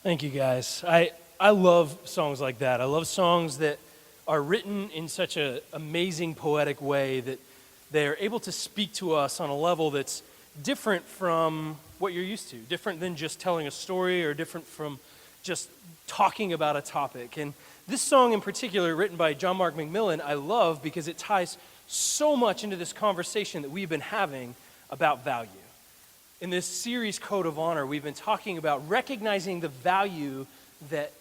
Thank you, guys. I love songs like that. I love songs that are written in such an amazing poetic way that they're able to speak to us on a level that's different from what you're used to, different than just telling a story or different from just talking about a topic. And this song in particular, written by John Mark McMillan, I love because it ties so much into this conversation that we've been having about value. In this series, Code of Honor, we've been talking about recognizing the value that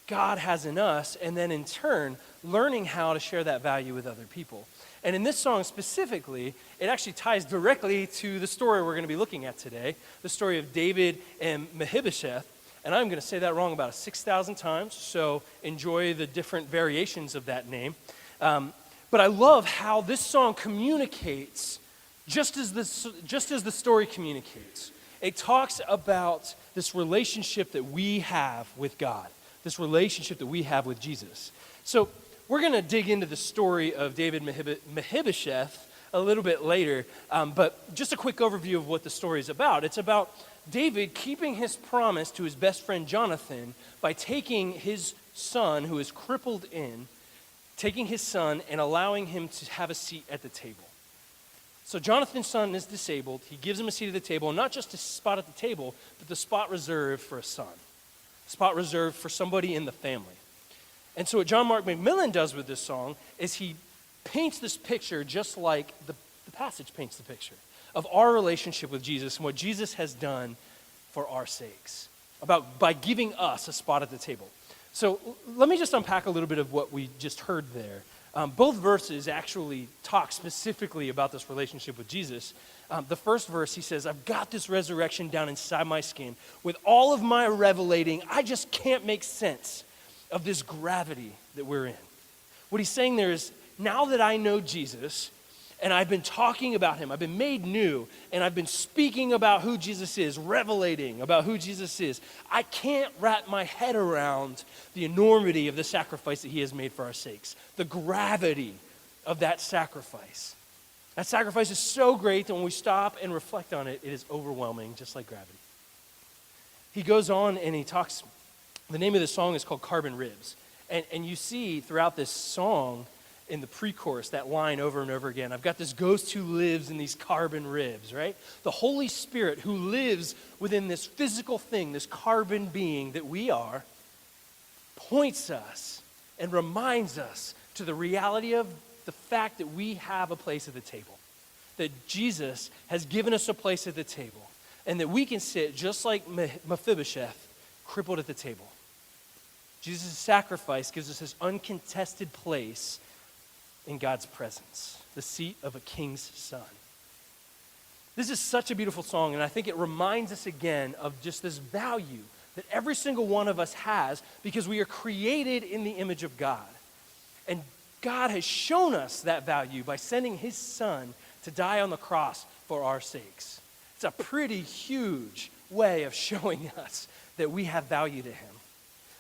God has in us, and then in turn, learning how to share that value with other people. And in this song specifically, it actually ties directly to the story we're going to be looking at today, the story of David and Mephibosheth. And I'm going to say that wrong about 6,000 times, so enjoy the different variations of that name. But I love how this song communicates just as the story communicates. It talks about this relationship that we have with God, this relationship that we have with Jesus. So we're going to dig into the story of David Mephibosheth a little bit later, but just a quick overview of what the story is about. It's about David keeping his promise to his best friend Jonathan by taking his son, who is crippled taking his son and allowing him to have a seat at the table. So Jonathan's son is disabled. He gives him a seat at the table, and not just a spot at the table, but the spot reserved for a son, a spot reserved for somebody in the family. And so what John Mark McMillan does with this song is he paints this picture just like the passage paints the picture of our relationship with Jesus and what Jesus has done for our sakes, by giving us a spot at the table. So let me just unpack a little bit of what we just heard there. Both verses actually talk specifically about this relationship with Jesus. The first verse, he says, I've got this resurrection down inside my skin. With all of my revelating, I just can't make sense of this gravity that we're in. What he's saying there is, now that I know Jesus, and I've been talking about him, I've been made new, and I've been speaking about who Jesus is, revelating about who Jesus is, I can't wrap my head around the enormity of the sacrifice that he has made for our sakes, the gravity of that sacrifice. That sacrifice is so great that when we stop and reflect on it, it is overwhelming, just like gravity. He goes on and he talks, the name of the song is called Carbon Ribs. And you see throughout this song, in the pre-chorus, that line over and over again. I've got this ghost who lives in these carbon ribs, right? The Holy Spirit who lives within this physical thing, this carbon being that we are, points us and reminds us to the reality of the fact that we have a place at the table, that Jesus has given us a place at the table, and that we can sit just like Mephibosheth, crippled at the table. Jesus' sacrifice gives us this uncontested place in God's presence, the seat of a king's son. This is such a beautiful song, and I think it reminds us again of just this value that every single one of us has because we are created in the image of God. And God has shown us that value by sending his son to die on the cross for our sakes. It's a pretty huge way of showing us that we have value to him.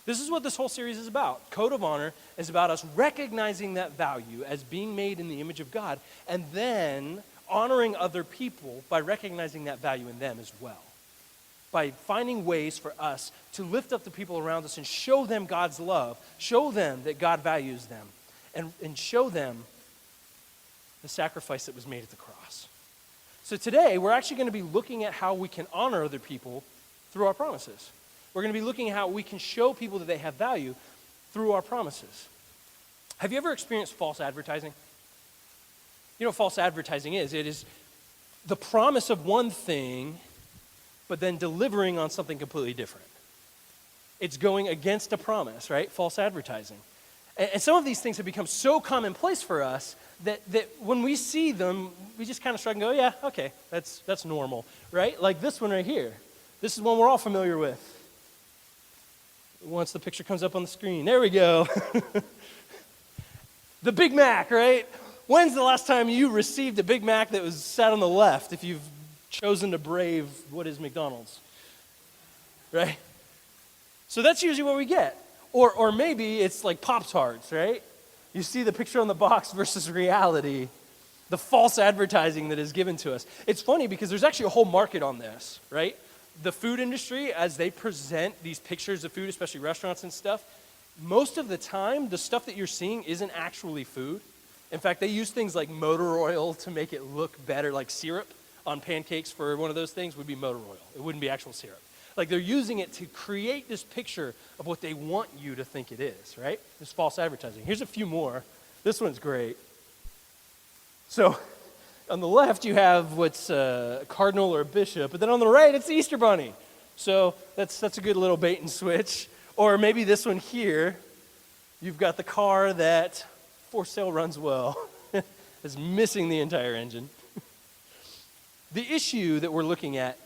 This is what this whole series is about. Code of Honor is about us recognizing that value as being made in the image of God and then honoring other people by recognizing that value in them as well. By finding ways for us to lift up the people around us and show them God's love, show them that God values them, and show them the sacrifice that was made at the cross. So today, we're actually going to be looking at how we can honor other people through our promises. We're going to be looking at how we can show people that they have value through our promises. Have you ever experienced false advertising? You know what false advertising is? It is the promise of one thing, but then delivering on something completely different. It's going against a promise, right? False advertising. And some of these things have become so commonplace for us that when we see them, we just kind of shrug and go, yeah, okay, that's normal, right? Like this one right here. This is one we're all familiar with. Once the picture comes up on the screen. There we go. The Big Mac, right? When's the last time you received a Big Mac that was sat on the left if you've chosen to brave what is McDonald's? Right? So that's usually what we get. Or maybe it's like Pop-Tarts, right? You see the picture on the box versus reality, the false advertising that is given to us. It's funny because there's actually a whole market on this, right? the food industry, as they present these pictures of food, especially restaurants and stuff, most of the time, the stuff that you're seeing isn't actually food. In fact, they use things like motor oil to make it look better, like syrup on pancakes for one of those things would be motor oil. It wouldn't be actual syrup. Like they're using it to create this picture of what they want you to think it is, right? This false advertising. Here's a few more. This one's great. So on the left, you have what's a cardinal or a bishop, but then on the right, it's the Easter Bunny. So that's a good little bait and switch. Or maybe this one here, you've got the car that for sale runs well. It's missing the entire engine. The issue that we're looking at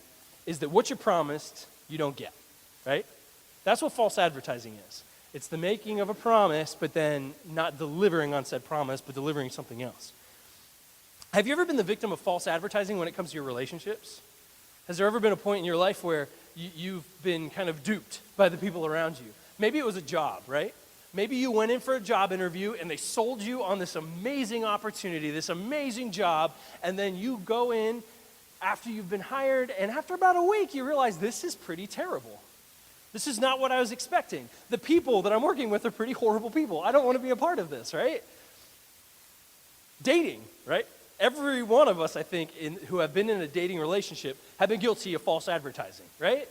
is that what you promised, you don't get, right? That's what false advertising is. It's the making of a promise, but then not delivering on said promise, but delivering something else. Have you ever been the victim of false advertising when it comes to your relationships? Has there ever been a point in your life where you've been kind of duped by the people around you? Maybe it was a job, right? Maybe you went in for a job interview and they sold you on this amazing opportunity, this amazing job, and then you go in after you've been hired, and after about a week, you realize this is pretty terrible. This is not what I was expecting. The people that I'm working with are pretty horrible people. I don't want to be a part of this, right? Dating, right? Every one of us, I think, who have been in a dating relationship have been guilty of false advertising, right?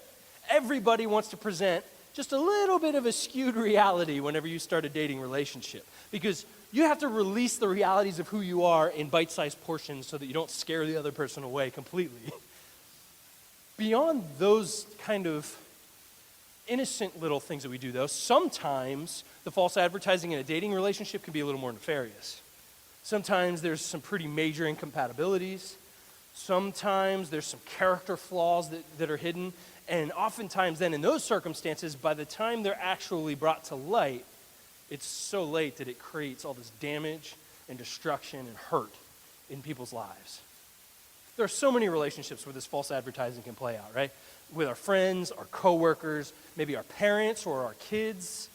Everybody wants to present just a little bit of a skewed reality whenever you start a dating relationship, because you have to release the realities of who you are in bite-sized portions so that you don't scare the other person away completely. Beyond those kind of innocent little things that we do, though, sometimes the false advertising in a dating relationship can be a little more nefarious. Sometimes there's some pretty major incompatibilities. Sometimes there's some character flaws that are hidden. And oftentimes then in those circumstances, by the time they're actually brought to light, it's so late that it creates all this damage and destruction and hurt in people's lives. There are so many relationships where this false advertising can play out, right? With our friends, our coworkers, maybe our parents or our kids,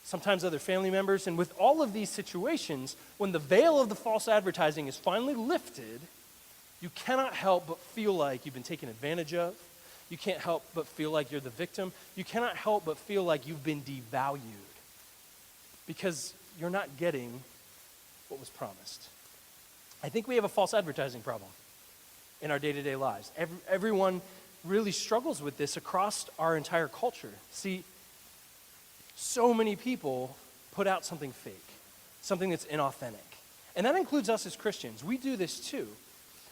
sometimes other family members. And with all of these situations, when the veil of the false advertising is finally lifted, you cannot help but feel like you've been taken advantage of. You can't help but feel like you're the victim. You cannot help but feel like you've been devalued because you're not getting what was promised. I think we have a false advertising problem in our day-to-day lives. Everyone really struggles with this across our entire culture. See, so many people put out something fake, something that's inauthentic. And that includes us as Christians. We do this too.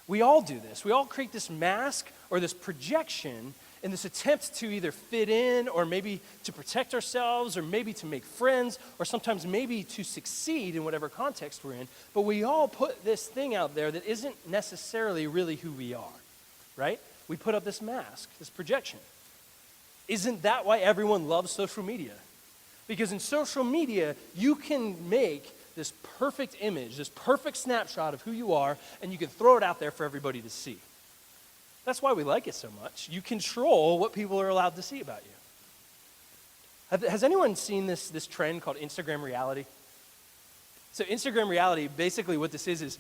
We all do this. We all create this mask or this projection in this attempt to either fit in or maybe to protect ourselves or maybe to make friends or sometimes maybe to succeed in whatever context we're in. But we all put this thing out there that isn't necessarily really who we are, right? We put up this mask, this projection. Isn't that why everyone loves social media? Because in social media, you can make this perfect image, this perfect snapshot of who you are, and you can throw it out there for everybody to see. That's why we like it so much. You control what people are allowed to see about you. Has anyone seen this trend called Instagram reality? So Instagram reality, basically what this is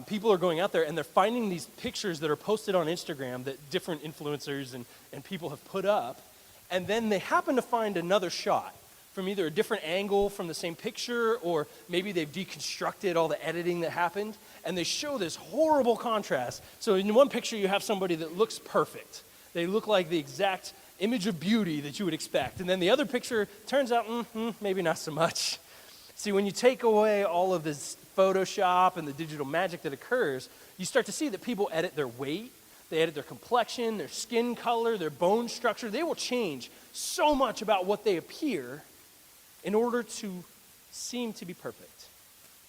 people are going out there and they're finding these pictures that are posted on Instagram that different influencers and people have put up, and then they happen to find another shot from either a different angle from the same picture, or maybe they've deconstructed all the editing that happened, and they show this horrible contrast. So in one picture, you have somebody that looks perfect. They look like the exact image of beauty that you would expect. And then the other picture turns out, maybe not so much. See, when you take away all of this Photoshop and the digital magic that occurs, you start to see that people edit their weight, they edit their complexion, their skin color, their bone structure. They will change so much about what they appear in order to seem to be perfect,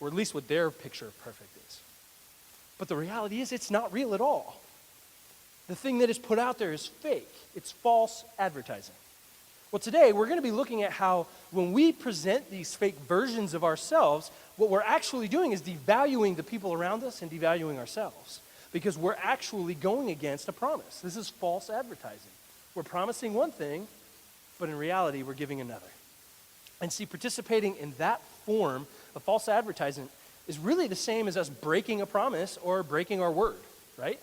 or at least what their picture of perfect is. But the reality is it's not real at all. The thing that is put out there is fake. It's false advertising. Well, today we're going to be looking at how when we present these fake versions of ourselves, what we're actually doing is devaluing the people around us and devaluing ourselves, because we're actually going against a promise. This is false advertising. We're promising one thing, but in reality we're giving another. And see, participating in that form of false advertising is really the same as us breaking a promise or breaking our word, right?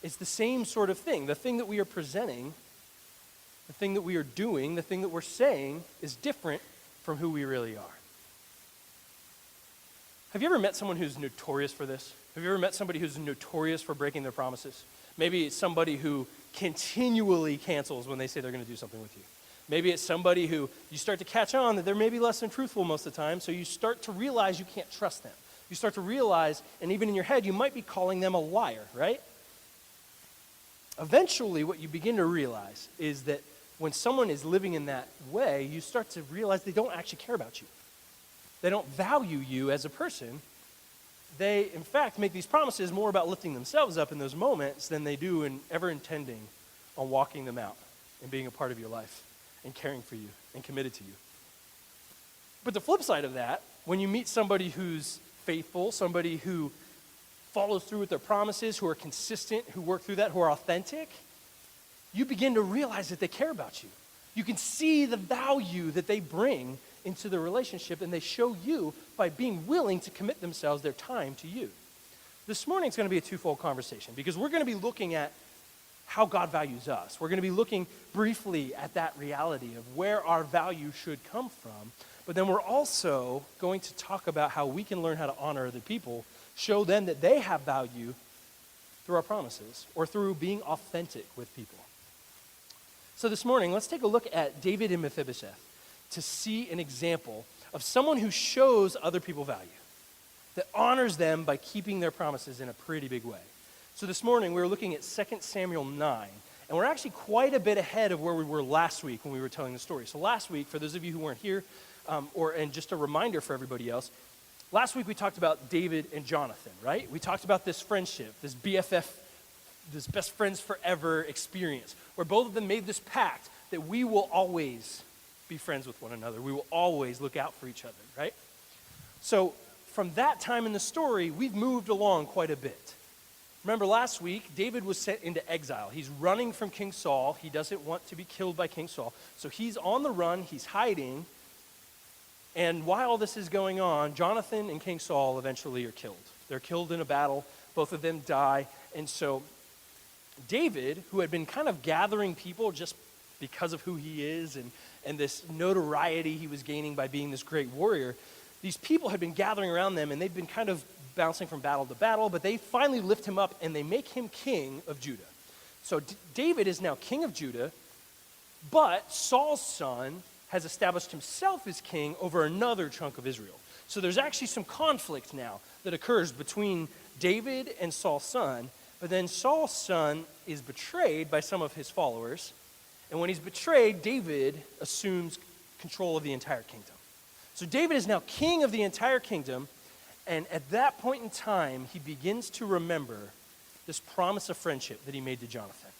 It's the same sort of thing. The thing that we are presenting, the thing that we are doing, the thing that we're saying is different from who we really are. Have you ever met someone who's notorious for this? Have you ever met somebody who's notorious for breaking their promises? Maybe it's somebody who continually cancels when they say they're going to do something with you. Maybe it's somebody who you start to catch on that they're maybe less than truthful most of the time, so you start to realize you can't trust them. You start to realize, and even in your head, you might be calling them a liar, right? Eventually, what you begin to realize is that when someone is living in that way, you start to realize they don't actually care about you. They don't value you as a person. They, in fact, make these promises more about lifting themselves up in those moments than they do in ever intending on walking them out and being a part of your life and caring for you and committed to you. But the flip side of that, when you meet somebody who's faithful, somebody who follows through with their promises, who are consistent, who work through that, who are authentic, you begin to realize that they care about you. You can see the value that they bring into the relationship, and they show you by being willing to commit themselves, their time to you. This morning is going to be a twofold conversation because we're going to be looking at how God values us. We're going to be looking briefly at that reality of where our value should come from, but then we're also going to talk about how we can learn how to honor other people, show them that they have value through our promises or through being authentic with people. So this morning, let's take a look at David and Mephibosheth to see an example of someone who shows other people value, that honors them by keeping their promises in a pretty big way. So this morning, we're looking at 2 Samuel 9, and we're actually quite a bit ahead of where we were last week when we were telling the story. So last week, for those of you who weren't here, and just a reminder for everybody else, last week we talked about David and Jonathan, right? We talked about this friendship, this BFF, this best friends forever experience, where both of them made this pact that we will always be friends with one another. We will always look out for each other, right? So from that time in the story, we've moved along quite a bit. Remember last week, David was sent into exile. He's running from King Saul. He doesn't want to be killed by King Saul. So he's on the run, he's hiding, and while all this is going on, Jonathan and King Saul eventually are killed. They're killed in a battle. Both of them die. And so David, who had been kind of gathering people just because of who he is and this notoriety he was gaining by being this great warrior, these people had been gathering around them, and they've been kind of bouncing from battle to battle, but they finally lift him up, and they make him king of Judah. So David is now king of Judah, but Saul's son has established himself as king over another chunk of Israel. So there's actually some conflict now that occurs between David and Saul's son, but then Saul's son is betrayed by some of his followers, and when he's betrayed, David assumes control of the entire kingdom. So David is now king of the entire kingdom, and at that point in time, he begins to remember this promise of friendship that he made to Jonathan.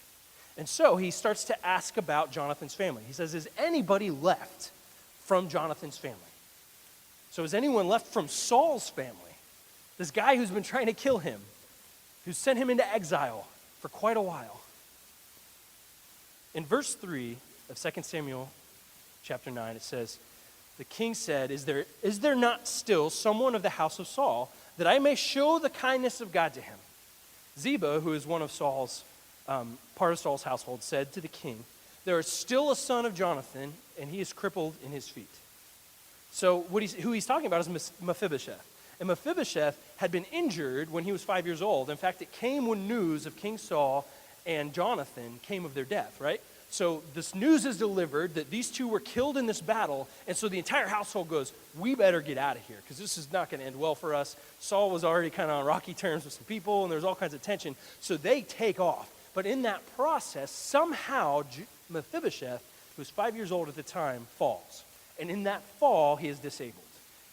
And so he starts to ask about Jonathan's family. He says, is anybody left from Jonathan's family? So is anyone left from Saul's family? This guy who's been trying to kill him, who sent him into exile for quite a while. In verse 3 of 2 Samuel chapter 9, it says, the king said, is there not still someone of the house of Saul, that I may show the kindness of God to him? Ziba, who is one of Saul's, part of Saul's household, said to the king, there is still a son of Jonathan, and he is crippled in his feet. So who he's talking about is Mephibosheth. And Mephibosheth had been injured when he was 5 years old. In fact, it came when news of King Saul and Jonathan came of their death, right? So this news is delivered that these two were killed in this battle, and so the entire household goes, we better get out of here, because this is not going to end well for us. Saul was already kind of on rocky terms with some people, and there's all kinds of tension, so they take off. But in that process, somehow Mephibosheth, who was 5 years old at the time, falls. And in that fall, he is disabled.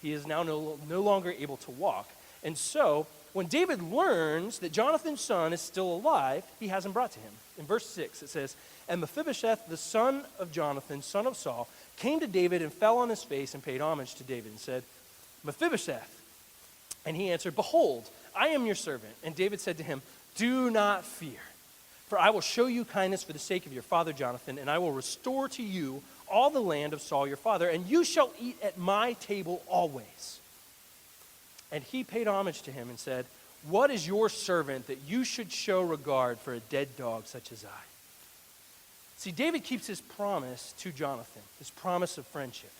He is now no longer able to walk. And so when David learns that Jonathan's son is still alive, he has him brought to him. In verse 6, it says, and Mephibosheth, the son of Jonathan, son of Saul, came to David and fell on his face and paid homage to David and said, Mephibosheth. And he answered, behold, I am your servant. And David said to him, do not fear, for I will show you kindness for the sake of your father Jonathan, and I will restore to you all the land of Saul your father, and you shall eat at my table always. And he paid homage to him and said, what is your servant that you should show regard for a dead dog such as I? See, David keeps his promise to Jonathan, his promise of friendship.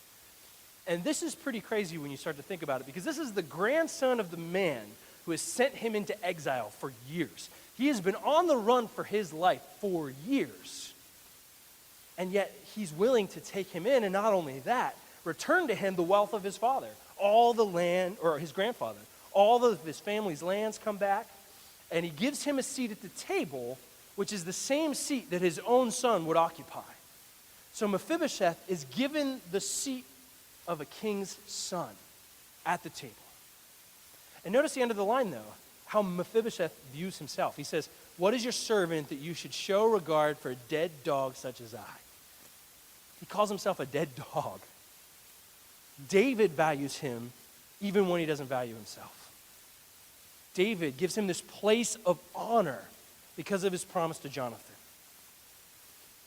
And this is pretty crazy when you start to think about it, because this is the grandson of the man who has sent him into exile for years. He has been on the run for his life for years. And yet he's willing to take him in, and not only that, return to him the wealth of his father, all the land, or his grandfather. All of his family's lands come back, and he gives him a seat at the table, which is the same seat that his own son would occupy. So Mephibosheth is given the seat of a king's son at the table. And notice the end of the line, though, how Mephibosheth views himself. He says, what is your servant that you should show regard for a dead dog such as I? He calls himself a dead dog. David values him even when he doesn't value himself. David gives him this place of honor because of his promise to Jonathan.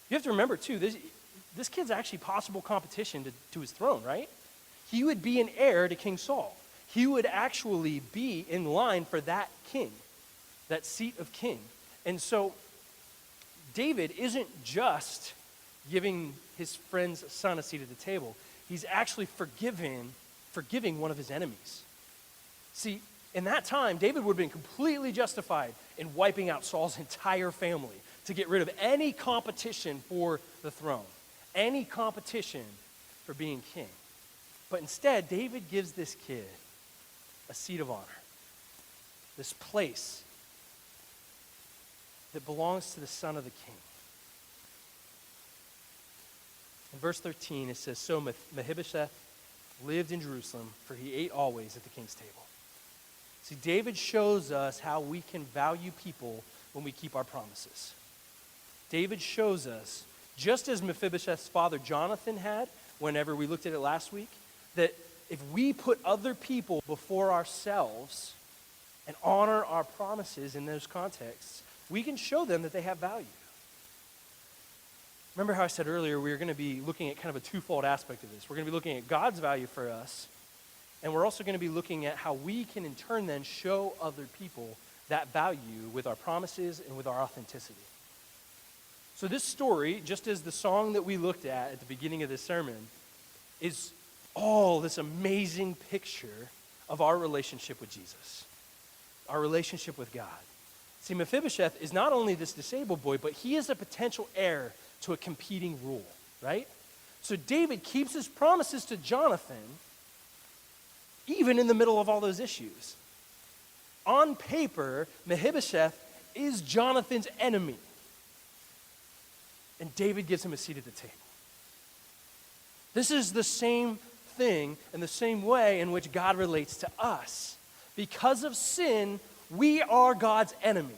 You have to remember, too, this kid's actually possible competition to his throne, right? He would be an heir to King Saul. He would actually be in line for that king, that seat of king. And so David isn't just giving his friend's son a seat at the table. He's actually forgiving one of his enemies. See, in that time, David would have been completely justified in wiping out Saul's entire family to get rid of any competition for the throne, any competition for being king. But instead, David gives this kid a seat of honor, this place that belongs to the son of the king. In verse 13, it says, so Mephibosheth lived in Jerusalem, for he ate always at the king's table. See, David shows us how we can value people when we keep our promises. David shows us, just as Mephibosheth's father Jonathan had, whenever we looked at it last week, that if we put other people before ourselves and honor our promises in those contexts, we can show them that they have value. Remember how I said earlier we were going to be looking at kind of a twofold aspect of this. We're going to be looking at God's value for us, and we're also going to be looking at how we can in turn then show other people that value with our promises and with our authenticity. So this story, just as the song that we looked at the beginning of this sermon, is all this amazing picture of our relationship with Jesus, our relationship with God. See, Mephibosheth is not only this disabled boy, but he is a potential heir to a competing rule, right? So David keeps his promises to Jonathan even in the middle of all those issues. On paper, Mephibosheth is Jonathan's enemy. And David gives him a seat at the table. This is the same thing and the same way in which God relates to us. Because of sin, we are God's enemy.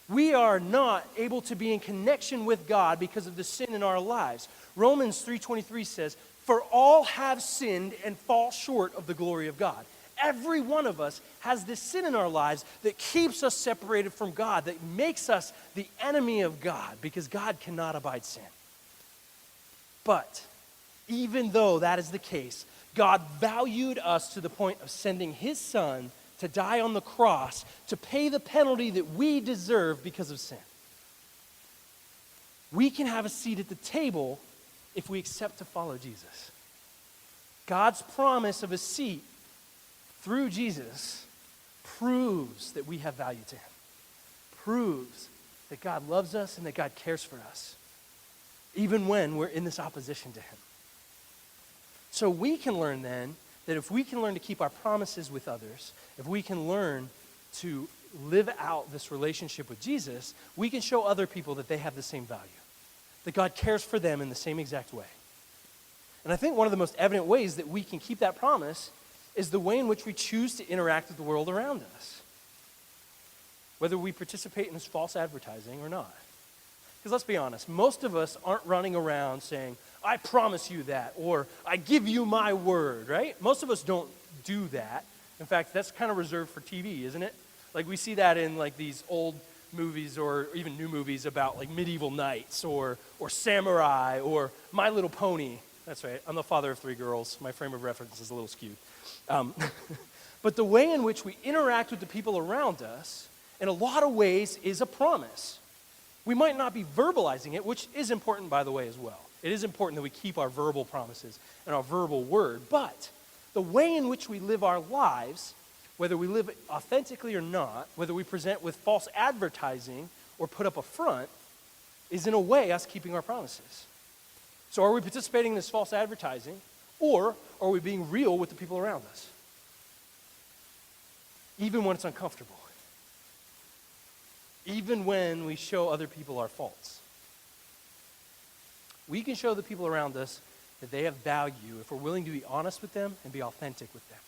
We are not able to be in connection with God because of the sin in our lives. Romans 3:23 says, for all have sinned and fall short of the glory of God. Every one of us has this sin in our lives that keeps us separated from God, that makes us the enemy of God, because God cannot abide sin. But even though that is the case, God valued us to the point of sending his son to die on the cross to pay the penalty that we deserve because of sin. We can have a seat at the table if we accept to follow Jesus. God's promise of a seat through Jesus proves that we have value to him, proves that God loves us and that God cares for us, even when we're in this opposition to him. So we can learn then that if we can learn to keep our promises with others, if we can learn to live out this relationship with Jesus, we can show other people that they have the same value, that God cares for them in the same exact way. And I think one of the most evident ways that we can keep that promise is the way in which we choose to interact with the world around us, whether we participate in this false advertising or not. Because let's be honest, most of us aren't running around saying, I promise you that, or I give you my word, right? Most of us don't do that. In fact, that's kind of reserved for TV, isn't it? Like we see that in like these old movies or even new movies about like medieval knights or samurai or My Little Pony. That's right, I'm the father of 3 girls. My frame of reference is a little skewed. But But the way in which we interact with the people around us, in a lot of ways, is a promise. We might not be verbalizing it, which is important, by the way, as well. It is important that we keep our verbal promises and our verbal word, but the way in which we live our lives, whether we live authentically or not, whether we present with false advertising or put up a front, is in a way us keeping our promises. So are we participating in this false advertising, or are we being real with the people around us? Even when it's uncomfortable. Even when we show other people our faults. We can show the people around us that they have value if we're willing to be honest with them and be authentic with them.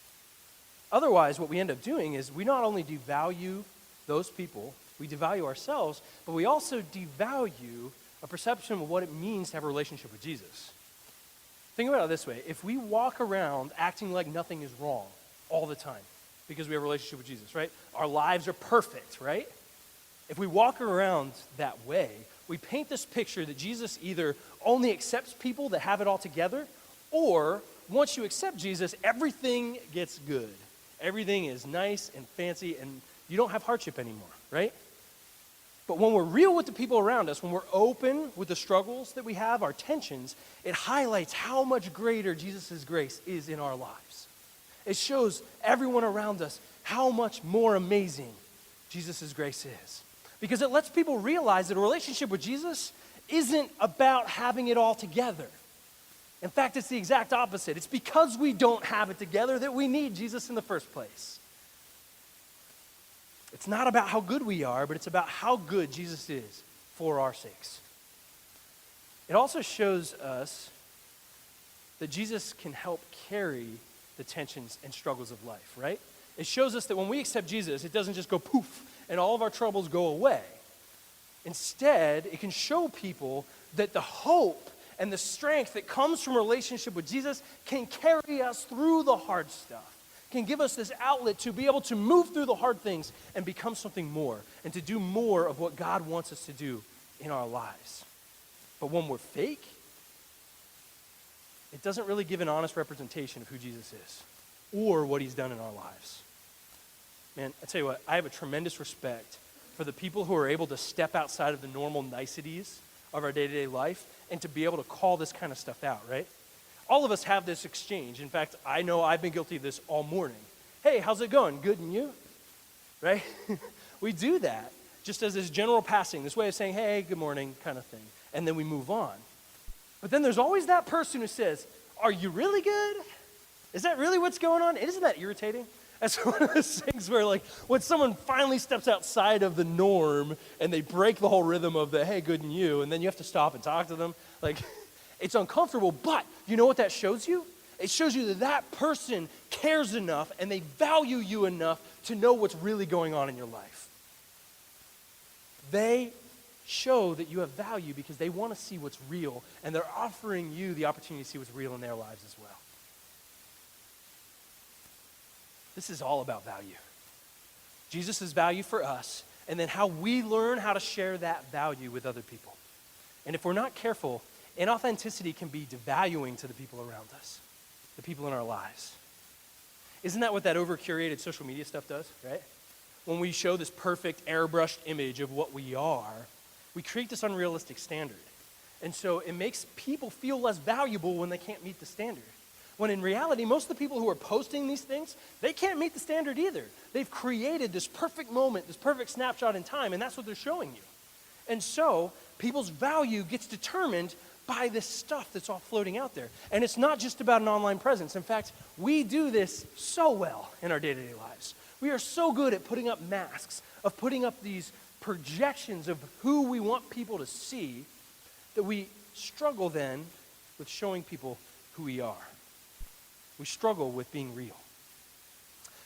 Otherwise, what we end up doing is we not only devalue those people, we devalue ourselves, but we also devalue a perception of what it means to have a relationship with Jesus. Think about it this way. If we walk around acting like nothing is wrong all the time because we have a relationship with Jesus, right? Our lives are perfect, right? If we walk around that way, we paint this picture that Jesus either only accepts people that have it all together, or once you accept Jesus, everything gets good. Everything is nice and fancy, and you don't have hardship anymore, right? But when we're real with the people around us, when we're open with the struggles that we have, our tensions, it highlights how much greater Jesus' grace is in our lives. It shows everyone around us how much more amazing Jesus' grace is. Because it lets people realize that a relationship with Jesus isn't about having it all together. In fact, it's the exact opposite. It's because we don't have it together that we need Jesus in the first place. It's not about how good we are, but it's about how good Jesus is for our sakes. It also shows us that Jesus can help carry the tensions and struggles of life, right? It shows us that when we accept Jesus, it doesn't just go poof and all of our troubles go away. Instead, it can show people that the hope and the strength that comes from a relationship with Jesus can carry us through the hard stuff, can give us this outlet to be able to move through the hard things and become something more, and to do more of what God wants us to do in our lives. But when we're fake, it doesn't really give an honest representation of who Jesus is or what he's done in our lives. Man, I tell you what, I have a tremendous respect for the people who are able to step outside of the normal niceties of our day-to-day life and to be able to call this kind of stuff out, right? All of us have this exchange. In fact, I know I've been guilty of this all morning. Hey, how's it going? Good, and you? Right? We do that just as this general passing, this way of saying, hey, good morning kind of thing, and then we move on. But then there's always that person who says, are you really good? Is that really what's going on? Isn't that irritating? That's one of those things where, like, when someone finally steps outside of the norm and they break the whole rhythm of the, hey, good and you, and then you have to stop and talk to them, like, it's uncomfortable. But you know what that shows you? It shows you that that person cares enough and they value you enough to know what's really going on in your life. They show that you have value because they want to see what's real, and they're offering you the opportunity to see what's real in their lives as well. This is all about value. Jesus' value for us, and then how we learn how to share that value with other people. And if we're not careful, inauthenticity can be devaluing to the people around us, the people in our lives. Isn't that what that over-curated social media stuff does, right? When we show this perfect airbrushed image of what we are, we create this unrealistic standard. And so it makes people feel less valuable when they can't meet the standard. When in reality, most of the people who are posting these things, they can't meet the standard either. They've created this perfect moment, this perfect snapshot in time, and that's what they're showing you. And so people's value gets determined by this stuff that's all floating out there. And it's not just about an online presence. In fact, we do this so well in our day-to-day lives. We are so good at putting up masks, of putting up these projections of who we want people to see, that we struggle then with showing people who we are. We struggle with being real.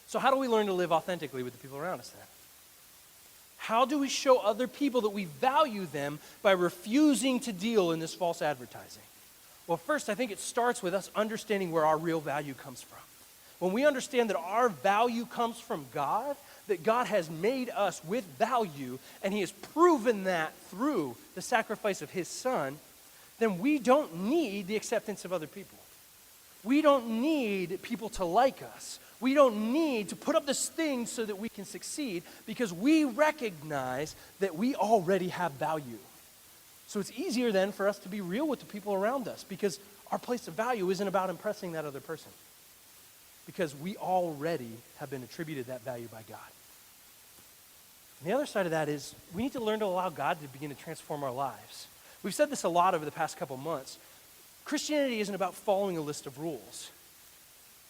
So how do we learn to live authentically with the people around us then? How do we show other people that we value them by refusing to deal in this false advertising? Well, first, I think it starts with us understanding where our real value comes from. When we understand that our value comes from God, that God has made us with value, and he has proven that through the sacrifice of his son, then we don't need the acceptance of other people. We don't need people to like us. We don't need to put up this thing so that we can succeed because we recognize that we already have value. So it's easier then for us to be real with the people around us because our place of value isn't about impressing that other person because we already have been attributed that value by God. And the other side of that is we need to learn to allow God to begin to transform our lives. We've said this a lot over the past couple months. Christianity isn't about following a list of rules.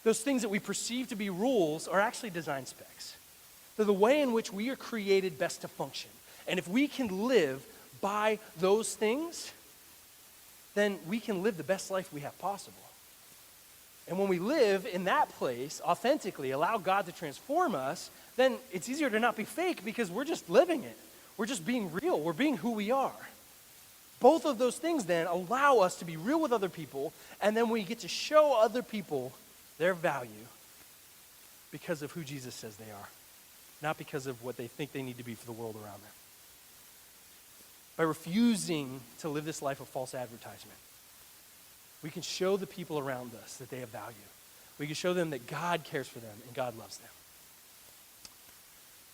Those things that we perceive to be rules are actually design specs. They're the way in which we are created best to function. And if we can live by those things, then we can live the best life we have possible. And when we live in that place, authentically, allow God to transform us, then it's easier to not be fake because we're just living it. We're just being real. We're being who we are. Both of those things then allow us to be real with other people, and then we get to show other people their value because of who Jesus says they are, not because of what they think they need to be for the world around them. By refusing to live this life of false advertisement, we can show the people around us that they have value. We can show them that God cares for them and God loves them.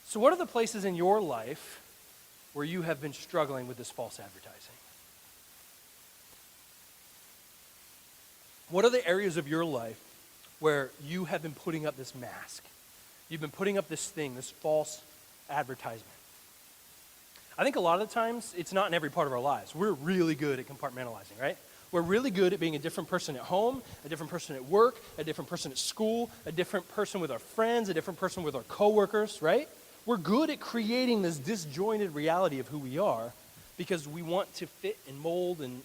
So what are the places in your life where you have been struggling with this false advertising? What are the areas of your life where you have been putting up this mask? You've been putting up this thing, this false advertisement. I think a lot of the times, it's not in every part of our lives. We're really good at compartmentalizing, right? We're really good at being a different person at home, a different person at work, a different person at school, a different person with our friends, a different person with our coworkers, right? We're good at creating this disjointed reality of who we are because we want to fit and mold and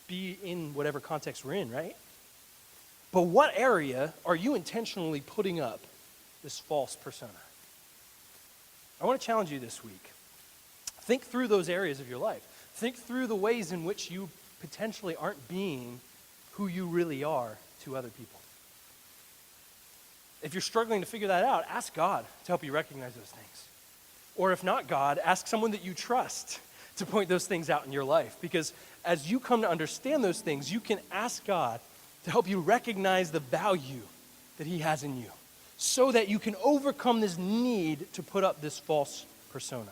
be in whatever context we're in, right? But what area are you intentionally putting up this false persona? I want to challenge you this week. Think through those areas of your life. Think through the ways in which you potentially aren't being who you really are to other people. If you're struggling to figure that out, ask God to help you recognize those things. Or if not God, ask someone that you trust to point those things out in your life. Because as you come to understand those things, you can ask God to help you recognize the value that He has in you so that you can overcome this need to put up this false persona,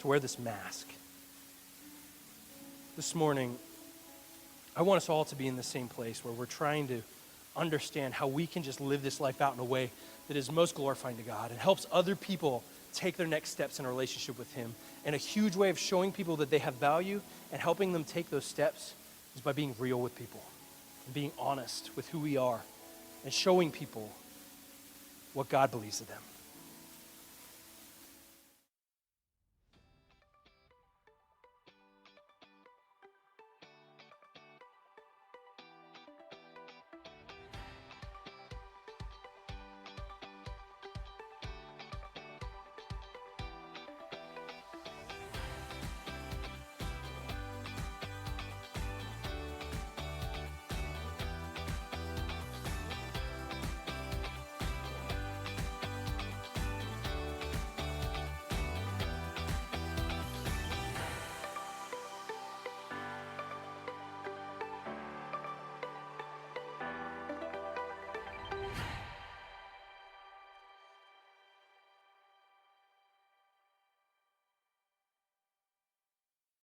to wear this mask. This morning, I want us all to be in the same place where we're trying to understand how we can just live this life out in a way that is most glorifying to God and helps other people take their next steps in a relationship with Him. And a huge way of showing people that they have value and helping them take those steps is by being real with people and being honest with who we are and showing people what God believes of them.